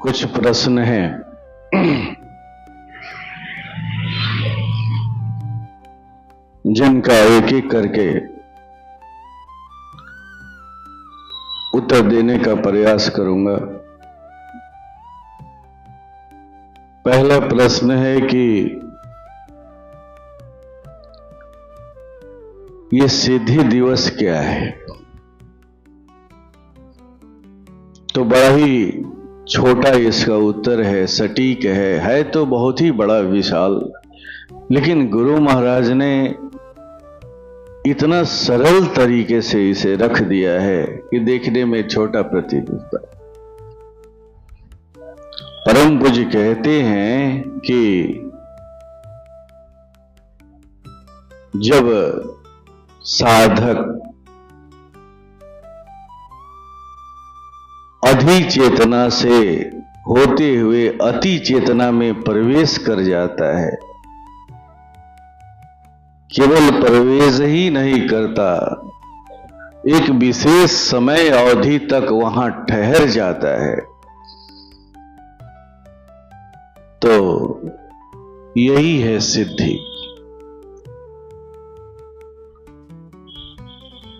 कुछ प्रश्न हैं जिनका एक एक करके उत्तर देने का प्रयास करूंगा। पहला प्रश्न है कि ये सिद्धि दिवस क्या है? तो बड़ा ही छोटा इसका उत्तर है, सटीक है तो बहुत ही बड़ा विशाल, लेकिन गुरु महाराज ने इतना सरल तरीके से इसे रख दिया है कि देखने में छोटा प्रतीत होता है। परम पूज्य कहते हैं कि जब साधक अधि चेतना से होते हुए अति चेतना में प्रवेश कर जाता है, केवल प्रवेश ही नहीं करता, एक विशेष समय अवधि तक वहां ठहर जाता है, तो यही है सिद्धि।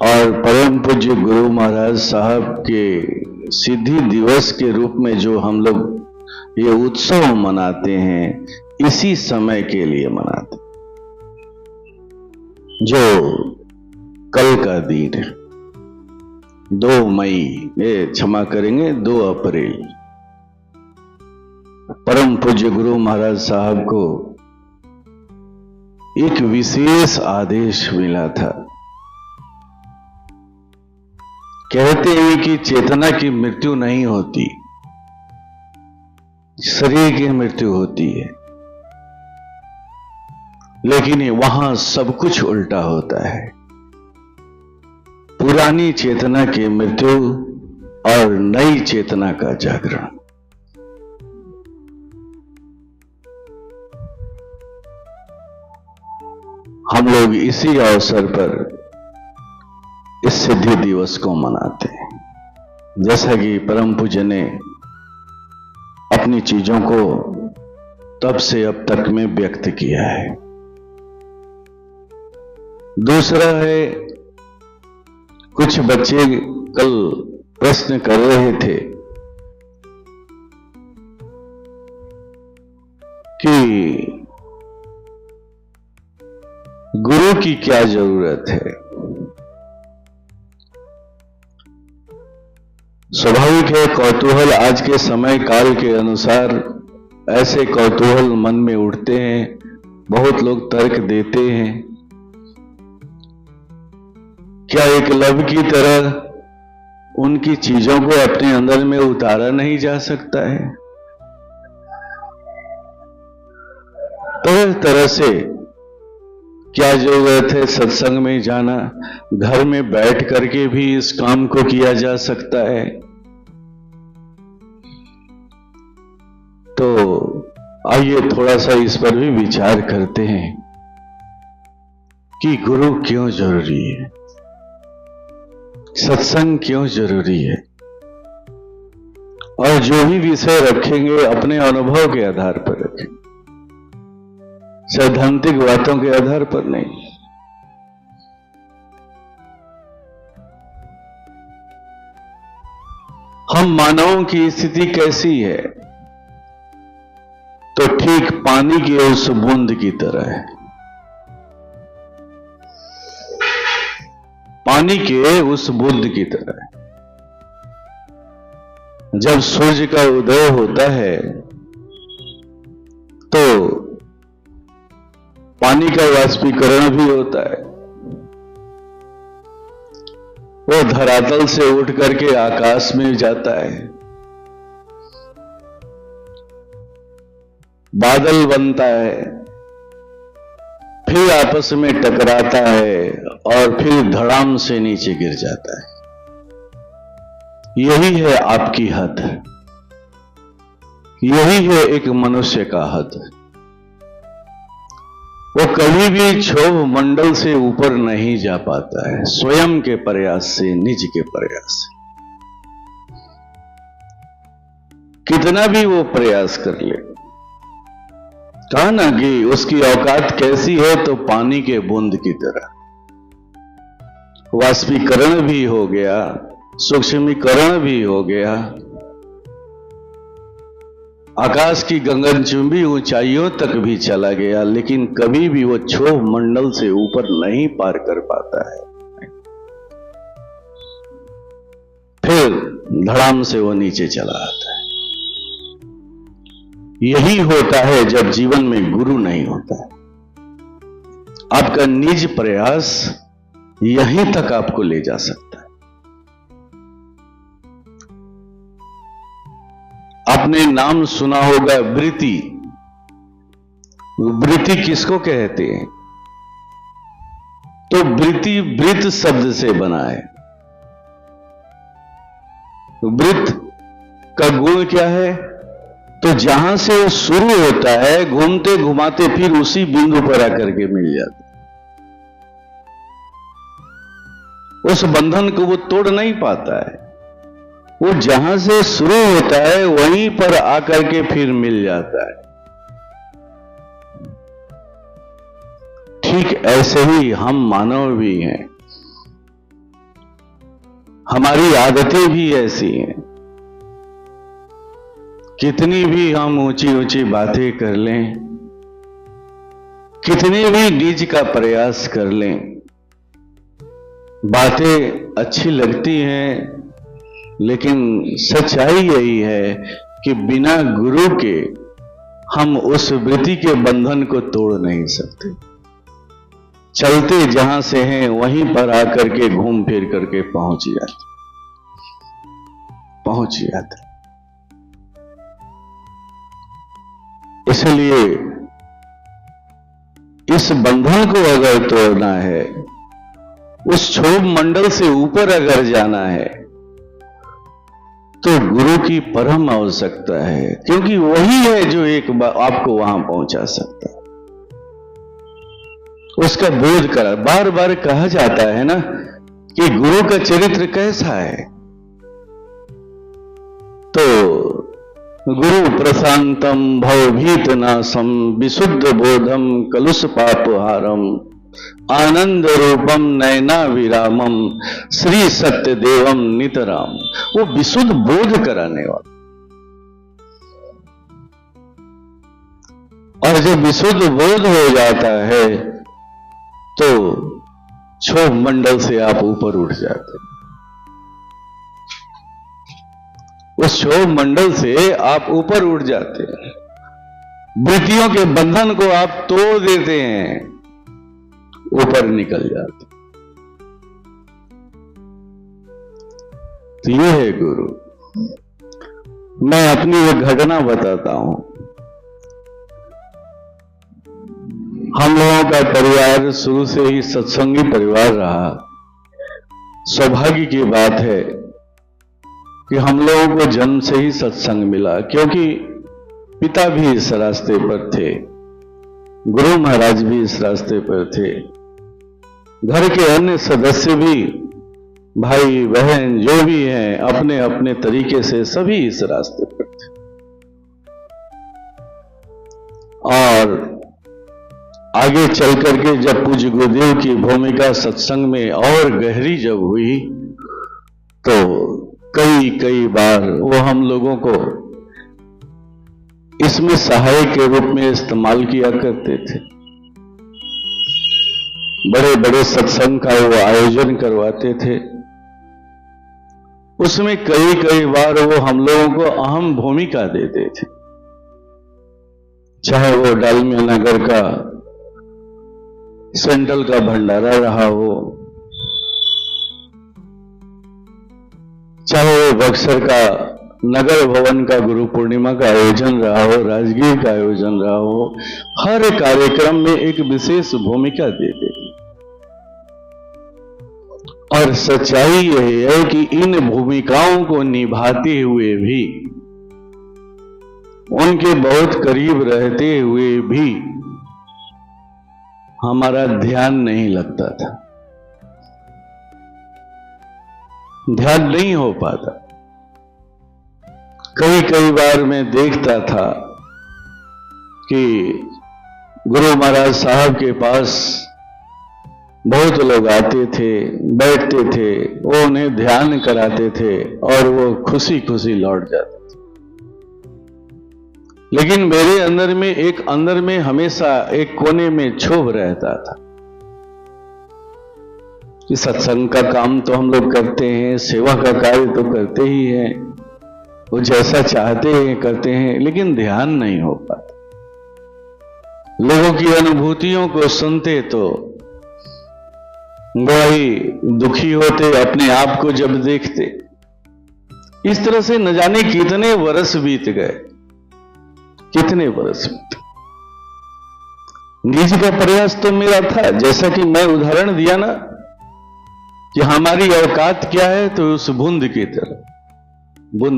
और परम पूज्य गुरु महाराज साहब के सिद्धि दिवस के रूप में जो हम लोग ये उत्सव मनाते हैं, इसी समय के लिए मनाते हैं, जो कल का दिन है, 2 मई, क्षमा करेंगे 2 अप्रैल। परम पूज्य गुरु महाराज साहब को एक विशेष आदेश मिला था। कहते हैं कि चेतना की मृत्यु नहीं होती, शरीर की मृत्यु होती है, लेकिन वहां सब कुछ उल्टा होता है। पुरानी चेतना की मृत्यु और नई चेतना का जागरण। हम लोग इसी अवसर पर इस सिद्धि दिवस को मनाते हैं। जैसा कि परम पूज्य ने अपनी चीजों को तब से अब तक में व्यक्त किया है। दूसरा है, कुछ बच्चे कल प्रश्न कर रहे थे कि गुरु की क्या जरूरत है। स्वाभाविक है, कौतूहल आज के समय काल के अनुसार ऐसे कौतूहल मन में उठते हैं, बहुत लोग तर्क देते हैं। क्या एकलव्य की तरह उनकी चीजों को अपने अंदर में उतारा नहीं जा सकता है? तरह तरह से क्या जरूरत है सत्संग में जाना, घर में बैठ करके भी इस काम को किया जा सकता है। तो आइए थोड़ा सा इस पर भी विचार करते हैं कि गुरु क्यों जरूरी है, सत्संग क्यों जरूरी है, और जो भी विषय रखेंगे अपने अनुभव के आधार पर रखेंगे, सैद्धांतिक बातों के आधार पर नहीं। हम मानवों की स्थिति कैसी है? तो ठीक पानी की उस बूंद की तरह है। पानी के उस बूंद की तरह है। जब सूर्य का उदय होता है तो पानी का वाष्पीकरण भी होता है, वो धरातल से उठ करके आकाश में जाता है, बादल बनता है, फिर आपस में टकराता है और फिर धड़ाम से नीचे गिर जाता है। यही है आपकी हद, यही है एक मनुष्य का हद। वो कभी भी क्षोभ मंडल से ऊपर नहीं जा पाता है, स्वयं के प्रयास से, निज के प्रयास से। कितना भी वो प्रयास कर ले। कहा ना कि उसकी औकात कैसी है, तो पानी के बूंद की तरह। वाष्पीकरण भी हो गया, सूक्ष्मीकरण भी हो गया, आकाश की गगनचुंबी ऊंचाइयों तक भी चला गया, लेकिन कभी भी वो क्षोभ मंडल से ऊपर नहीं पार कर पाता है। फिर धड़ाम से वो नीचे चला आता है। यही होता है जब जीवन में गुरु नहीं होता है। आपका निज प्रयास यहीं तक आपको ले जा सकता है। आपने नाम सुना होगा वृत्ति। वृत्ति किसको कहते हैं? तो वृत्ति वृत्त शब्द से बना है। वृत्त का गुण क्या है? तो जहां से वो शुरू होता है, घूमते घुमाते फिर उसी बिंदु पर आकर के मिल जाता है। उस बंधन को वो तोड़ नहीं पाता है। वो जहां से शुरू होता है वहीं पर आकर के फिर मिल जाता है। ठीक ऐसे ही हम मानव भी हैं। हमारी आदतें भी ऐसी हैं। कितनी भी हम ऊंची ऊंची बातें कर लें, कितने भी निज का प्रयास कर लें, बातें अच्छी लगती हैं, लेकिन सच्चाई यही है कि बिना गुरु के हम उस वृत्ति के बंधन को तोड़ नहीं सकते। चलते जहां से हैं वहीं पर आकर के घूम फिर करके पहुंच जाते। इसलिए इस बंधन को अगर तोड़ना है, उस क्षोभ मंडल से ऊपर अगर जाना है, तो गुरु की परम आवश्यकता है, क्योंकि वही है जो एक बार आपको वहां पहुंचा सकता है। उसका बोध करा। बार बार कहा जाता है ना कि गुरु का चरित्र कैसा है, तो गुरु प्रशांतम भवभीत नाशम विशुद्ध बोधम कलुष पापहारम आनंद रूपम नैना विरामम श्री सत्य देवम नितराम। वो विशुद्ध बोध कराने वाला। और जब विशुद्ध बोध हो जाता है तो क्षोभ मंडल से आप ऊपर उठ जाते हैं। उस क्षोभ मंडल से आप ऊपर उठ जाते हैं। वृत्तियों के बंधन को आप तोड़ देते हैं, ऊपर निकल जाते। तो ये है गुरु। मैं अपनी एक घटना बताता हूं। हम लोगों का परिवार शुरू से ही सत्संगी परिवार रहा। सौभाग्य की बात है कि हम लोगों को जन्म से ही सत्संग मिला, क्योंकि पिता भी इस रास्ते पर थे, गुरु महाराज भी इस रास्ते पर थे, घर के अन्य सदस्य भी, भाई बहन जो भी हैं, अपने अपने तरीके से सभी इस रास्ते पर थे। और आगे चल करके जब पूज्य गुरुदेव की भूमिका सत्संग में और गहरी जब हुई, तो कई बार वो हम लोगों को इसमें सहायक के रूप में इस्तेमाल किया करते थे। बड़े बड़े सत्संग का वो आयोजन करवाते थे। उसमें कई बार वो हम लोगों को अहम भूमिका देते थे। चाहे वो डालमिया नगर का सेंट्रल का भंडारा रहा हो, चाहे वो बक्सर का नगर भवन का गुरु पूर्णिमा का आयोजन रहा हो, राजगीर का आयोजन रहा हो, हर कार्यक्रम में एक विशेष भूमिका देते थे। और सच्चाई यही है कि इन भूमिकाओं को निभाते हुए भी, उनके बहुत करीब रहते हुए भी हमारा ध्यान नहीं लगता था, ध्यान नहीं हो पाता। कई कई बार मैं देखता था कि गुरु महाराज साहब के पास बहुत लोग आते थे, बैठते थे, वो उन्हें ध्यान कराते थे और वो खुशी खुशी लौट जाते थे। लेकिन मेरे अंदर में हमेशा एक कोने में क्षोभ रहता था कि सत्संग का काम तो हम लोग करते हैं, सेवा का कार्य तो करते ही हैं, वो जैसा चाहते हैं करते हैं, लेकिन ध्यान नहीं हो पाता। लोगों की अनुभूतियों को सुनते तो बड़ा ही दुखी होते, अपने आप को जब देखते। इस तरह से न जाने कितने वर्ष बीत गए, कितने वर्ष बीत। निज का प्रयास तो मेरा था, जैसा कि मैं उदाहरण दिया ना कि हमारी औकात क्या है, तो उस बूंद की तरह वो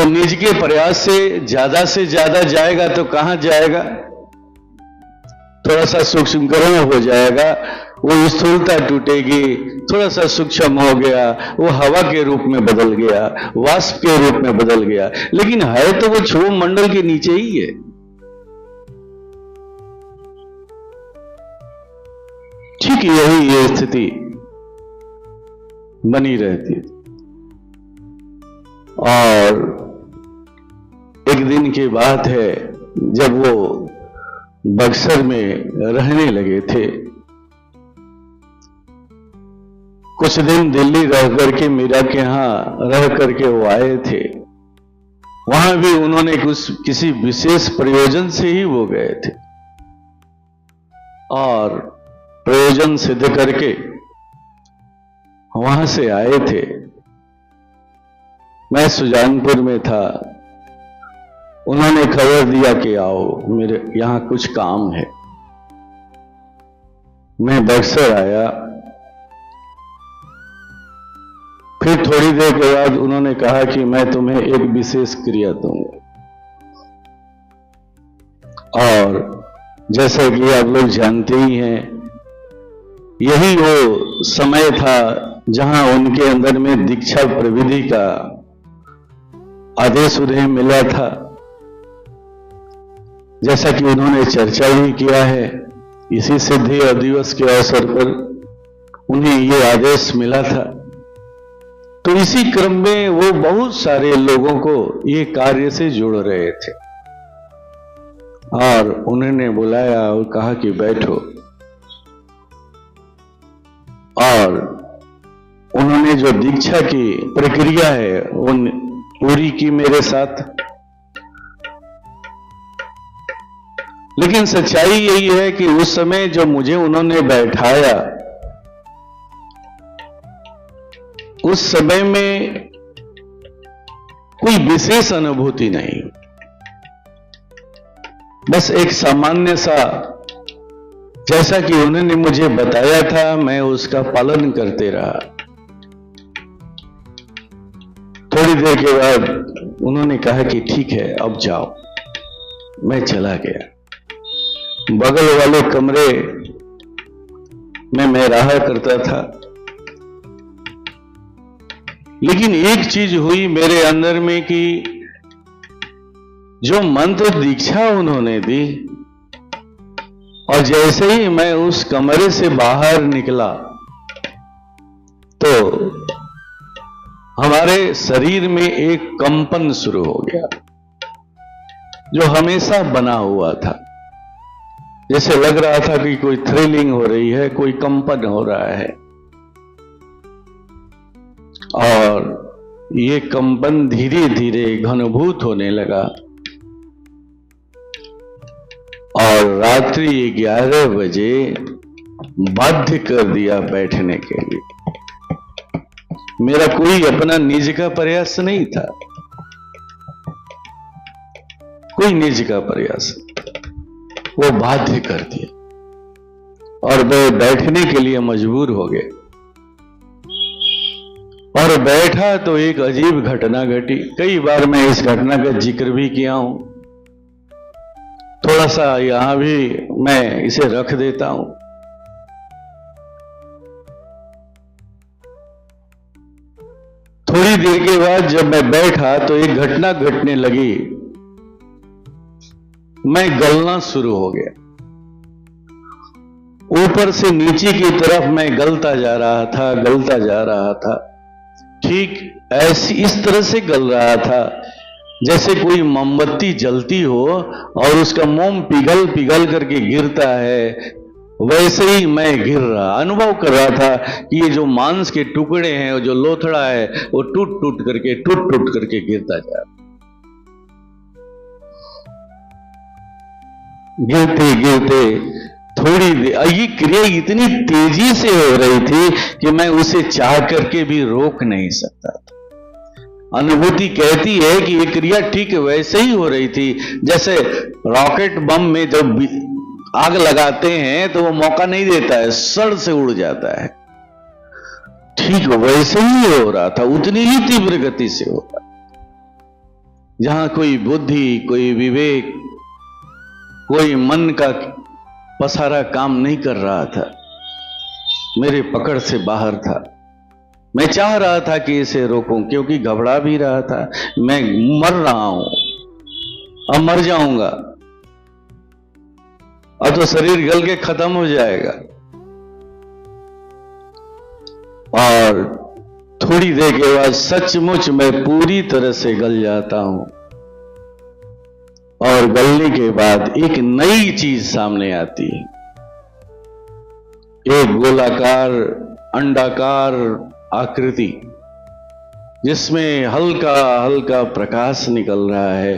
निज के प्रयास से ज्यादा जाएगा तो कहां जाएगा? थोड़ा सा सूक्ष्मकरण हो जाएगा, वो स्थूलता टूटेगी, थोड़ा सा सूक्ष्म हो गया, वो हवा के रूप में बदल गया, वाष्प के रूप में बदल गया, लेकिन है तो वो क्षोभ मंडल के नीचे ही है। ठीक यही ये स्थिति बनी रहती है। और एक दिन की बात है, जब वो बक्सर में रहने लगे थे, कुछ दिन दिल्ली रह करके मीरा के यहां रह करके वो आए थे। वहां भी उन्होंने किसी विशेष प्रयोजन से ही वो गए थे और प्रयोजन सिद्ध करके वहां से आए थे। मैं सुजानपुर में था, उन्होंने खबर दिया कि आओ, मेरे यहां कुछ काम है। मैं बक्सर आया। फिर थोड़ी देर के बाद उन्होंने कहा कि मैं तुम्हें एक विशेष क्रिया दूंगा। और जैसा कि आप लोग जानते ही हैं, यही वो समय था जहां उनके अंदर में दीक्षा प्रविधि का आदेश उन्हें मिला था। जैसा कि उन्होंने चर्चा भी किया है, इसी सिद्धि दिवस के अवसर पर उन्हें ये आदेश मिला था। तो इसी क्रम में वो बहुत सारे लोगों को ये कार्य से जोड़ रहे थे और उन्होंने बुलाया और कहा कि बैठो। और उन्होंने जो दीक्षा की प्रक्रिया है वो पूरी की मेरे साथ। लेकिन सच्चाई यही है कि उस समय जो मुझे उन्होंने बैठाया, उस समय में कोई विशेष अनुभूति नहीं, बस एक सामान्य सा, जैसा कि उन्होंने मुझे बताया था मैं उसका पालन करते रहा। थोड़ी देर के बाद उन्होंने कहा कि ठीक है अब जाओ। मैं चला गया। बगल वाले कमरे में मैं रहा करता था। लेकिन एक चीज हुई मेरे अंदर में कि जो मंत्र दीक्षा उन्होंने दी, और जैसे ही मैं उस कमरे से बाहर निकला तो हमारे शरीर में एक कंपन शुरू हो गया, जो हमेशा बना हुआ था। जैसे लग रहा था कि कोई थ्रिलिंग हो रही है, कोई कंपन हो रहा है। और ये कंपन धीरे धीरे घनीभूत होने लगा और रात्रि 11 बजे बाध्य कर दिया बैठने के लिए। मेरा कोई अपना निज का प्रयास नहीं था, कोई निज का प्रयास, वो बाध्य कर दिया और मैं बैठने के लिए मजबूर हो गए। और बैठा तो एक अजीब घटना घटी। कई बार मैं इस घटना का जिक्र भी किया हूं, थोड़ा सा यहां भी मैं इसे रख देता हूं। थोड़ी देर के बाद जब मैं बैठा तो एक घटना घटने लगी। मैं गलना शुरू हो गया, ऊपर से नीचे की तरफ मैं गलता जा रहा था। ठीक ऐसी इस तरह से गल रहा था जैसे कोई मोमबत्ती जलती हो और उसका मोम पिघल पिघल करके गिरता है, वैसे ही मैं गिर रहा, अनुभव कर रहा था कि ये जो मांस के टुकड़े हैं, जो लोथड़ा है, वो टूट टूट करके गिरता जा रहा। गिरते गिरते थोड़ी देर, ये क्रिया इतनी तेजी से हो रही थी कि मैं उसे चाह करके भी रोक नहीं सकता था। अनुभूति कहती है कि ये क्रिया ठीक वैसे ही हो रही थी जैसे रॉकेट बम में जब आग लगाते हैं तो वो मौका नहीं देता है, सड़ से उड़ जाता है। ठीक वैसे ही हो रहा था, उतनी ही तीव्र गति से हो रहा। जहां कोई बुद्धि, कोई विवेक, कोई मन का पसारा काम नहीं कर रहा था, मेरे पकड़ से बाहर था। मैं चाह रहा था कि इसे रोकूं, क्योंकि घबरा भी रहा था। मैं मर रहा हूं, अब मर जाऊंगा, अब तो शरीर गल के खत्म हो जाएगा। और थोड़ी देर के बाद सचमुच मैं पूरी तरह से गल जाता हूं, और गलने के बाद एक नई चीज सामने आती है। एक गोलाकार अंडाकार आकृति जिसमें हल्का हल्का प्रकाश निकल रहा है,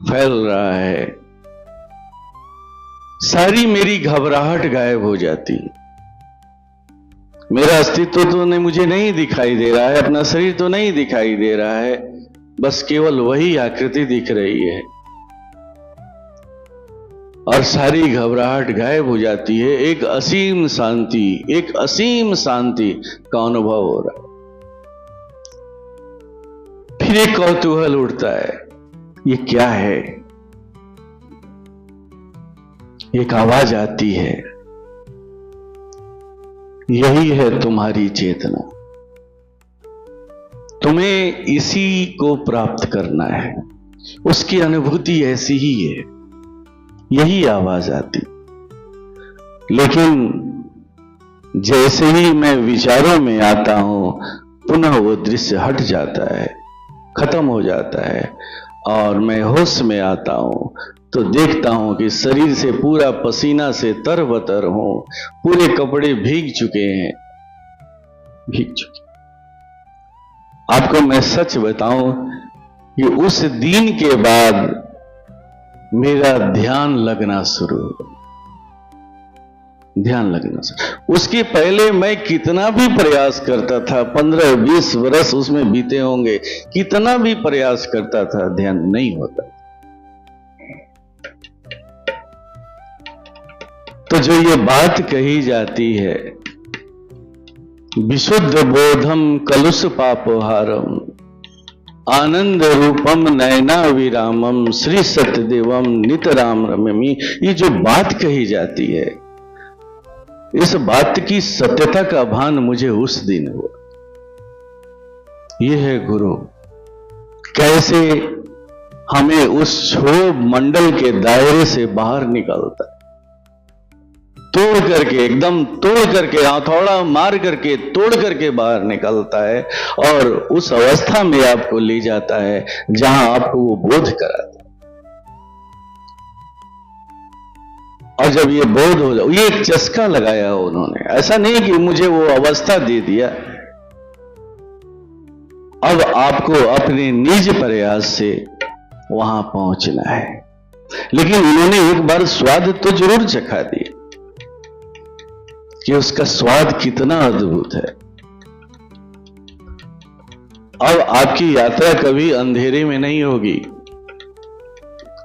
फैल रहा है। सारी मेरी घबराहट गायब हो जाती। मेरा अस्तित्व तो मुझे नहीं दिखाई दे रहा है, अपना शरीर तो नहीं दिखाई दे रहा है, बस केवल वही आकृति दिख रही है और सारी घबराहट गायब हो जाती है। एक असीम शांति का अनुभव हो रहा है। फिर एक कौतूहल उठता है, ये क्या है? एक आवाज आती है, यही है तुम्हारी चेतना, तुम्हें इसी को प्राप्त करना है। उसकी अनुभूति ऐसी ही है, यही आवाज आती। लेकिन जैसे ही मैं विचारों में आता हूं, पुनः वो दृश्य हट जाता है, खत्म हो जाता है, और मैं होश में आता हूं तो देखता हूं कि शरीर से पूरा पसीना से तरबतर हूं, पूरे कपड़े भीग चुके। आपको मैं सच बताऊं कि उस दिन के बाद मेरा ध्यान लगना शुरू हुआ। उसके पहले मैं कितना भी प्रयास करता था, 15-20 वर्ष उसमें बीते होंगे, कितना भी प्रयास करता था, ध्यान नहीं होता। तो जो ये बात कही जाती है, विशुद्ध बोधम कलुष पापोहारम आनंद रूपम नयना विरामम श्री सत्यदेवम नितराम रम्यमी, ये जो बात कही जाती है, इस बात की सत्यता का भान मुझे उस दिन हुआ। ये है गुरु, कैसे हमें उस क्षोभ मंडल के दायरे से बाहर निकालता है, तोड़ करके, एकदम तोड़ करके, हथौड़ा मार करके तोड़ करके बाहर निकलता है, और उस अवस्था में आपको ले जाता है जहां आपको वो बोध कराता है। और जब ये बोध हो जाए, ये एक चस्का लगाया उन्होंने, ऐसा नहीं कि मुझे वो अवस्था दे दिया। अब आपको अपने निज प्रयास से वहां पहुंचना है। लेकिन उन्होंने एक बार स्वाद तो जरूर चखा दिया कि उसका स्वाद कितना अद्भुत है। अब आपकी यात्रा कभी अंधेरे में नहीं होगी,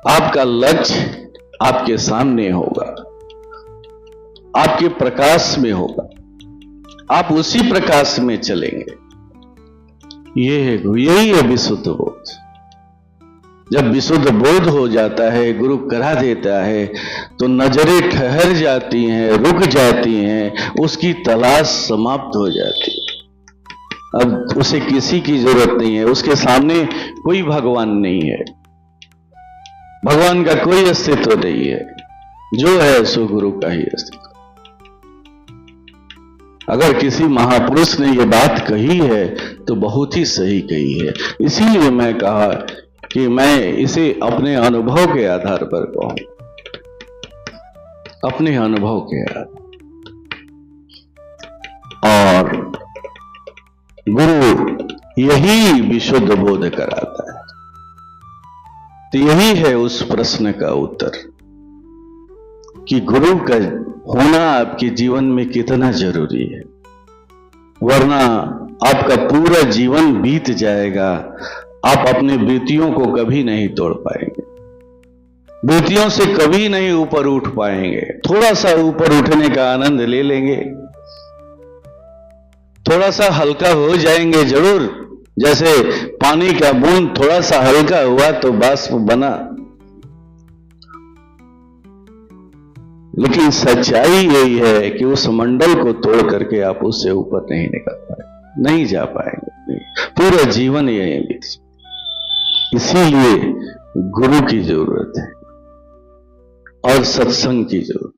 आपका लक्ष्य आपके सामने होगा, आपके प्रकाश में होगा, आप उसी प्रकाश में चलेंगे। यही है विशुद्ध बोध। जब विशुद्ध बोध हो जाता है, गुरु करा देता है, तो नजरें ठहर जाती हैं, रुक जाती हैं, उसकी तलाश समाप्त हो जाती है। अब उसे किसी की जरूरत नहीं है, उसके सामने कोई भगवान नहीं है, भगवान का कोई अस्तित्व नहीं है, जो है सो गुरु का ही अस्तित्व। अगर किसी महापुरुष ने यह बात कही है तो बहुत ही सही कही है। इसीलिए मैं कहा कि मैं इसे अपने अनुभव के आधार पर कहूं, अपने अनुभव के आधार। और गुरु यही विशुद्ध बोध कराता है। तो यही है उस प्रश्न का उत्तर कि गुरु का होना आपके जीवन में कितना जरूरी है, वरना आपका पूरा जीवन बीत जाएगा, आप अपने वृत्तियों को कभी नहीं तोड़ पाएंगे, वृत्तियों से कभी नहीं ऊपर उठ पाएंगे। थोड़ा सा ऊपर उठने का आनंद ले लेंगे, थोड़ा सा हल्का हो जाएंगे जरूर, जैसे पानी का बूंद थोड़ा सा हल्का हुआ तो बाष्प बना। लेकिन सच्चाई यही है कि उस मंडल को तोड़ करके आप उससे ऊपर नहीं निकल पाए, नहीं जा पाएंगे, पूरा जीवन यही बीत। इसीलिए गुरु की जरूरत है और सत्संग की जरूरत।